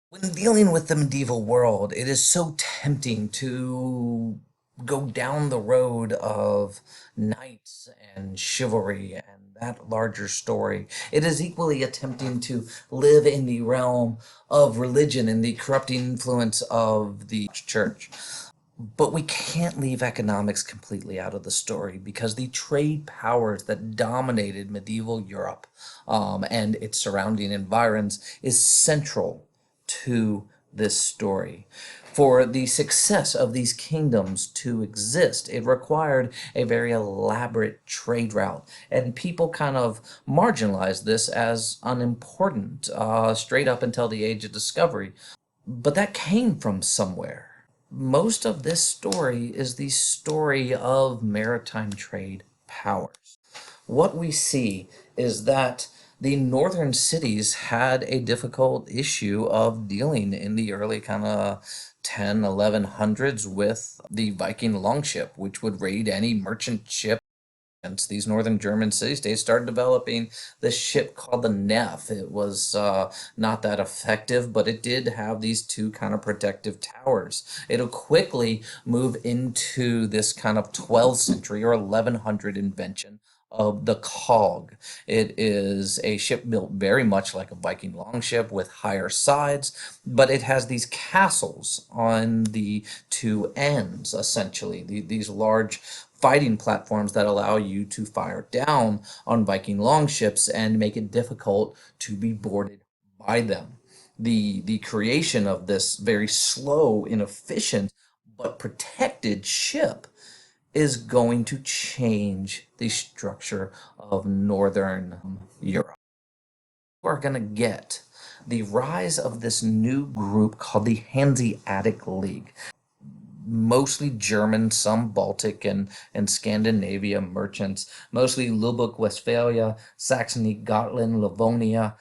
When dealing with the medieval world, it is so tempting to go down the road of knights and chivalry and that larger story. It is equally attempting to live in the realm of religion and the corrupting influence of the church. But we can't leave economics completely out of the story because the trade powers that dominated medieval Europe and its surrounding environs is central to this story. For the success of these kingdoms to exist, it required a very elaborate trade route, and people kind of marginalized this as unimportant straight up until the Age of Discovery. But that came from somewhere. Most of this story is the story of maritime trade powers. What we see is that the northern cities had a difficult issue of dealing in the early kind of 10, 1100s with the Viking longship, which would raid any merchant ship. These northern German city-states started developing this ship called the Neff. It was not that effective, but it did have these two kind of protective towers. It'll quickly move into this kind of 12th century or 1100 invention of the cog. It is a ship built very much like a Viking longship with higher sides, but it has these castles on the two ends, essentially, these large fighting platforms that allow you to fire down on Viking longships and make it difficult to be boarded by them. The creation of this very slow, inefficient, but protected ship is going to change the structure of Northern Europe. We're going to get the rise of this new group called the Hanseatic League, mostly German, some Baltic and Scandinavia merchants, mostly Lübeck, Westphalia, Saxony, Gotland, Livonia,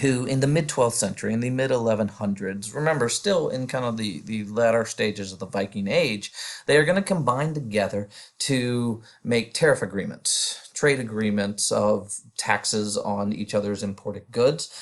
who in the mid 12th century, in the mid 1100s, remember, still in kind of the latter stages of the Viking Age, they are going to combine together to make tariff agreements, trade agreements of taxes on each other's imported goods.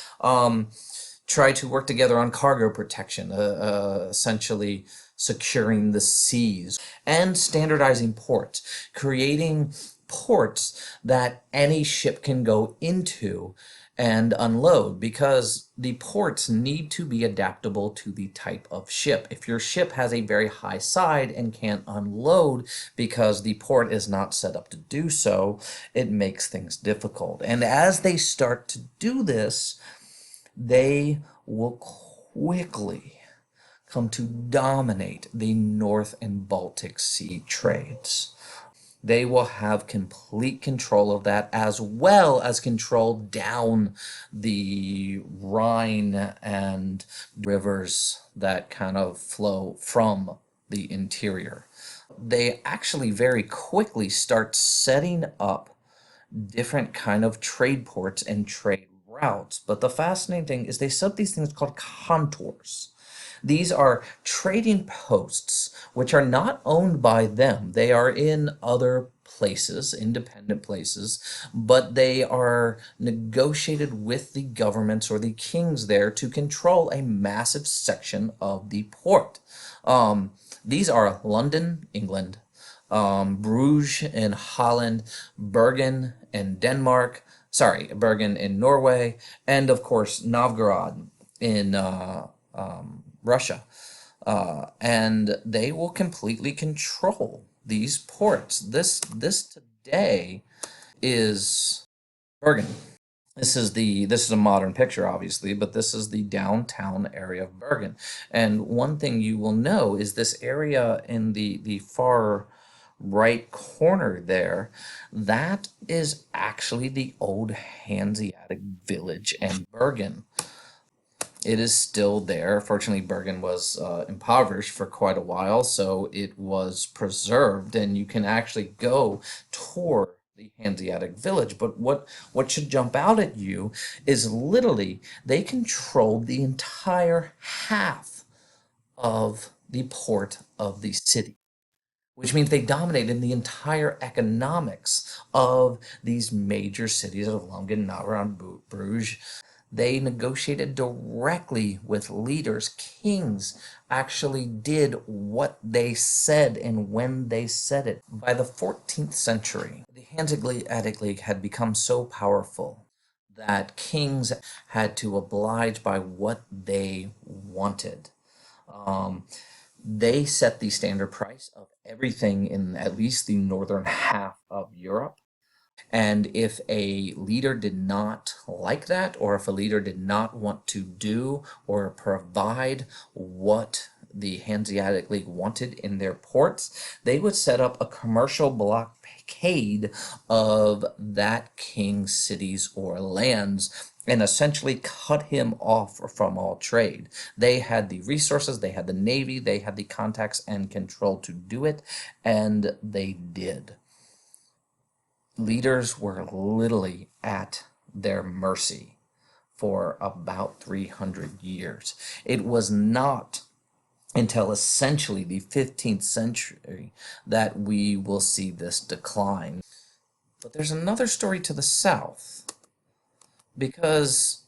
Try to work together on cargo protection, essentially securing the seas, and standardizing ports, creating ports that any ship can go into and unload because the ports need to be adaptable to the type of ship. If your ship has a very high side and can't unload because the port is not set up to do so, it makes things difficult. And as they start to do this, they will quickly come to dominate the North and Baltic Sea trades. They will have complete control of that as well as control down the Rhine and rivers that kind of flow from the interior. They actually very quickly start setting up different kind of trade ports and trade routes. But the fascinating thing is they set up these things called contours. These are trading posts which are not owned by them. They are in other places, independent places, but they are negotiated with the governments or the kings there to control a massive section of the port. These are London, England, Bruges in Holland, Bergen in Denmark, sorry, Bergen in Norway, and of course Novgorod in Russia. And they will completely control these ports. This today is Bergen. This is a modern picture, obviously, but this is the downtown area of Bergen. And one thing you will know is this area in the far right corner there, that is actually the old Hanseatic village in Bergen. It is still there. Fortunately, Bergen was impoverished for quite a while, so it was preserved, and you can actually go tour the Hanseatic village. But what should jump out at you is literally they controlled the entire half of the port of the city, which means they dominated the entire economics of these major cities of London, Nauheim, Bruges. They negotiated directly with leaders. Kings actually did what they said and when they said it. By the 14th century, the Hanseatic League had become so powerful that kings had to oblige by what they wanted. Um, they set the standard price of everything in at least the northern half of Europe. And if a leader did not like that, or if a leader did not want to do or provide what the Hanseatic League wanted in their ports, they would set up a commercial blockade of that king's cities or lands and essentially cut him off from all trade. They had the resources, they had the navy, they had the contacts and control to do it, and they did. Leaders were literally at their mercy for about 300 years. It was not until essentially the 15th century that we will see this decline. But there's another story to the south, because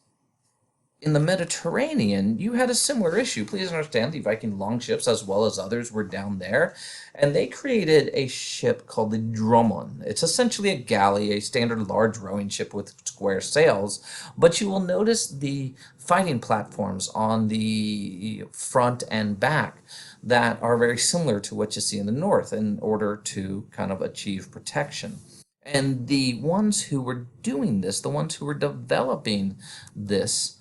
in the Mediterranean, you had a similar issue. Please understand, the Viking longships, as well as others, were down there, and they created a ship called the Dromon. It's essentially a galley, a standard large rowing ship with square sails, but you will notice the fighting platforms on the front and back that are very similar to what you see in the north in order to kind of achieve protection. And the ones who were doing this, the ones who were developing this,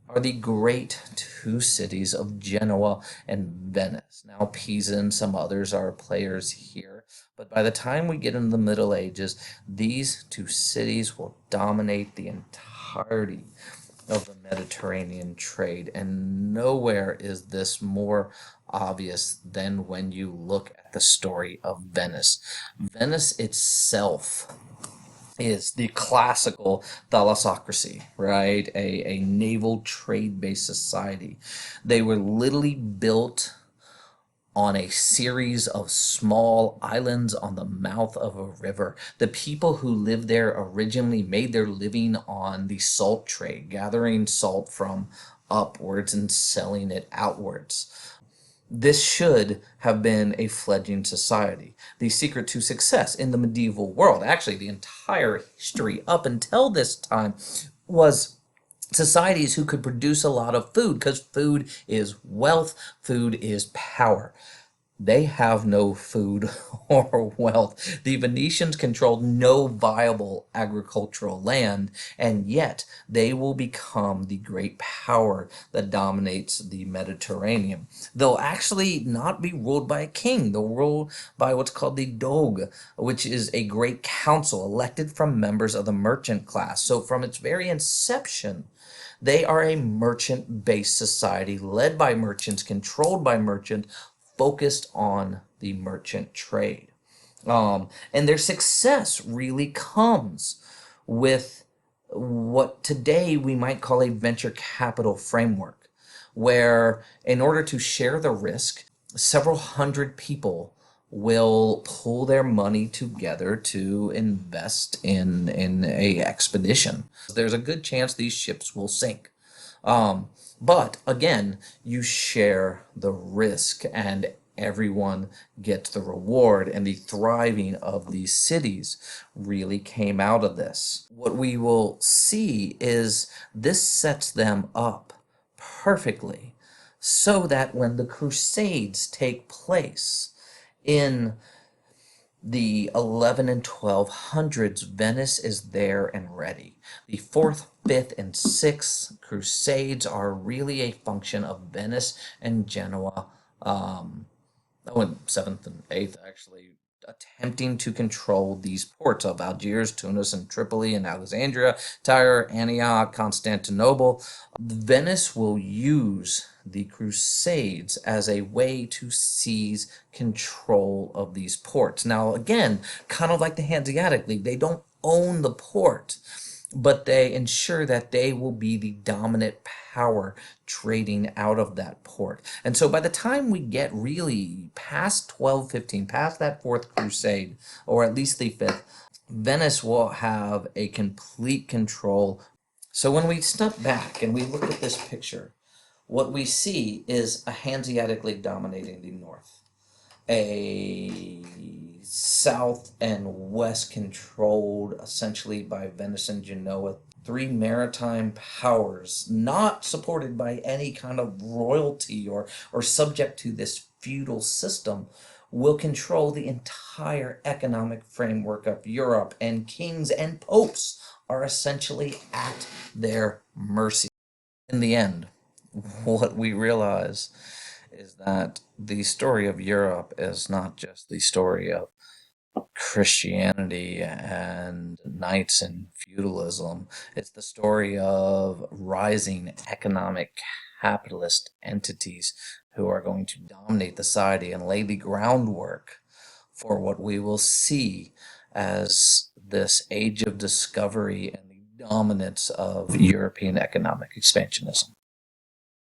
are the great two cities of Genoa and Venice. Now, Pisa and some others are players here, but by the time we get into the Middle Ages, these two cities will dominate the entirety of the Mediterranean trade, and nowhere is this more obvious than when you look at the story of Venice. Venice itself is the classical thalassocracy, right? A naval trade-based society. They were literally built on a series of small islands on the mouth of a river. The people who lived there originally made their living on the salt trade, gathering salt from upwards and selling it outwards. This should have been a fledgling society. The secret to success in the medieval world, actually the entire history up until this time, was societies who could produce a lot of food, because food is wealth, food is power. They have no food or wealth. The Venetians controlled no viable agricultural land, and yet they will become the great power that dominates the Mediterranean. They'll actually not be ruled by a king. They'll rule by what's called the Doge, which is a great council elected from members of the merchant class. So from its very inception, they are a merchant-based society led by merchants, controlled by merchants, focused on the merchant trade. And their success really comes with what today we might call a venture capital framework, where in order to share the risk, several hundred people will pull their money together to invest in a expedition. There's a good chance these ships will sink. But again, you share the risk and everyone gets the reward, and the thriving of these cities really came out of this. What we will see is this sets them up perfectly so that when the Crusades take place in the 11 and 1200s, Venice is there and ready. The 4th, 5th, and 6th Crusades are really a function of Venice and Genoa, and 7th and 8th actually, attempting to control these ports of Algiers, Tunis, and Tripoli, and Alexandria, Tyre, Antioch, Constantinople. Venice will use the Crusades as a way to seize control of these ports. Now, again, kind of like the Hanseatic League, they don't own the port, but they ensure that they will be the dominant power trading out of that port. And so by the time we get really past 1215, past that 4th Crusade, or at least the 5th, Venice will have a complete control. So when we step back and we look at this picture, what we see is a Hanseatic League dominating the North, a South and West controlled essentially by Venice and Genoa, three maritime powers not supported by any kind of royalty or subject to this feudal system will control the entire economic framework of Europe, and kings and popes are essentially at their mercy. In the end, what we realize is that the story of Europe is not just the story of Christianity and knights and feudalism. It's the story of rising economic capitalist entities who are going to dominate society and lay the groundwork for what we will see as this age of discovery and the dominance of European economic expansionism.